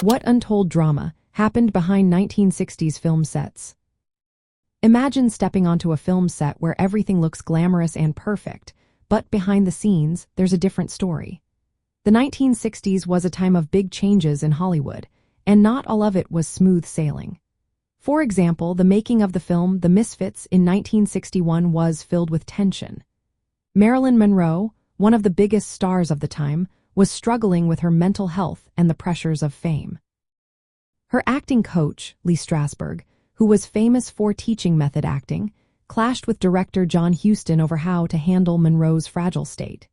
What untold drama happened behind 1960s film sets? Imagine stepping onto a film set where everything looks glamorous and perfect, but behind the scenes, there's a different story. The 1960s was a time of big changes in Hollywood, and not all of it was smooth sailing. For example, the making of the film The Misfits in 1961 was filled with tension. Marilyn Monroe, one of the biggest stars of the time, was struggling with her mental health and the pressures of fame. Her acting coach, Lee Strasberg, who was famous for teaching method acting, clashed with director John Huston over how to handle Monroe's fragile state.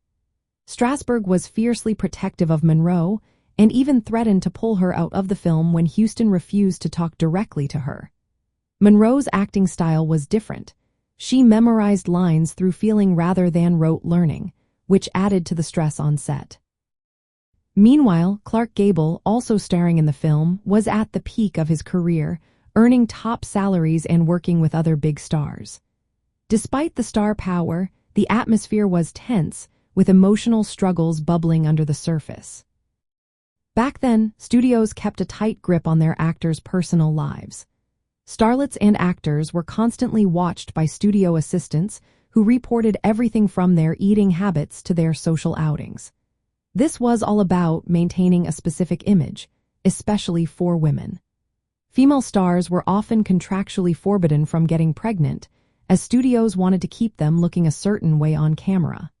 Strasberg was fiercely protective of Monroe and even threatened to pull her out of the film when Huston refused to talk directly to her. Monroe's acting style was different. She memorized lines through feeling rather than rote learning, which added to the stress on set. Meanwhile, Clark Gable, also starring in the film, was at the peak of his career, earning top salaries and working with other big stars. Despite the star power, the atmosphere was tense, with emotional struggles bubbling under the surface. Back then, studios kept a tight grip on their actors' personal lives. Starlets and actors were constantly watched by studio assistants who reported everything from their eating habits to their social outings. This was all about maintaining a specific image, especially for women. Female stars were often contractually forbidden from getting pregnant, as studios wanted to keep them looking a certain way on camera.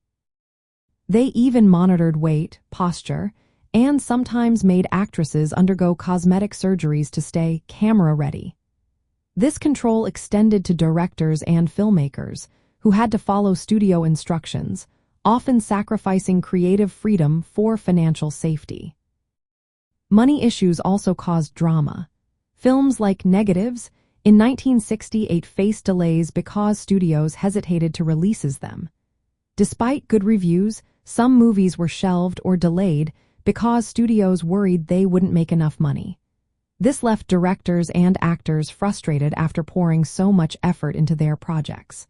They even monitored weight, posture, and sometimes made actresses undergo cosmetic surgeries to stay camera-ready. This control extended to directors and filmmakers, who had to follow studio instructions, often sacrificing creative freedom for financial safety. Money issues also caused drama. Films like Negatives in 1968 faced delays because studios hesitated to release them. Despite good reviews, some movies were shelved or delayed because studios worried they wouldn't make enough money. This left directors and actors frustrated after pouring so much effort into their projects.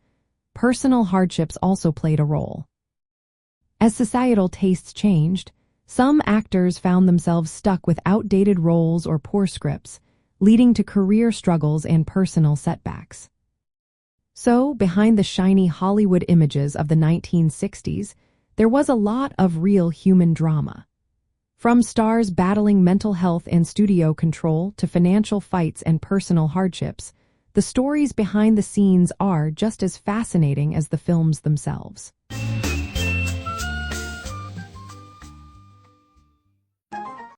Personal hardships also played a role. As societal tastes changed, some actors found themselves stuck with outdated roles or poor scripts, leading to career struggles and personal setbacks. So, behind the shiny Hollywood images of the 1960s, there was a lot of real human drama. From stars battling mental health and studio control to financial fights and personal hardships, the stories behind the scenes are just as fascinating as the films themselves.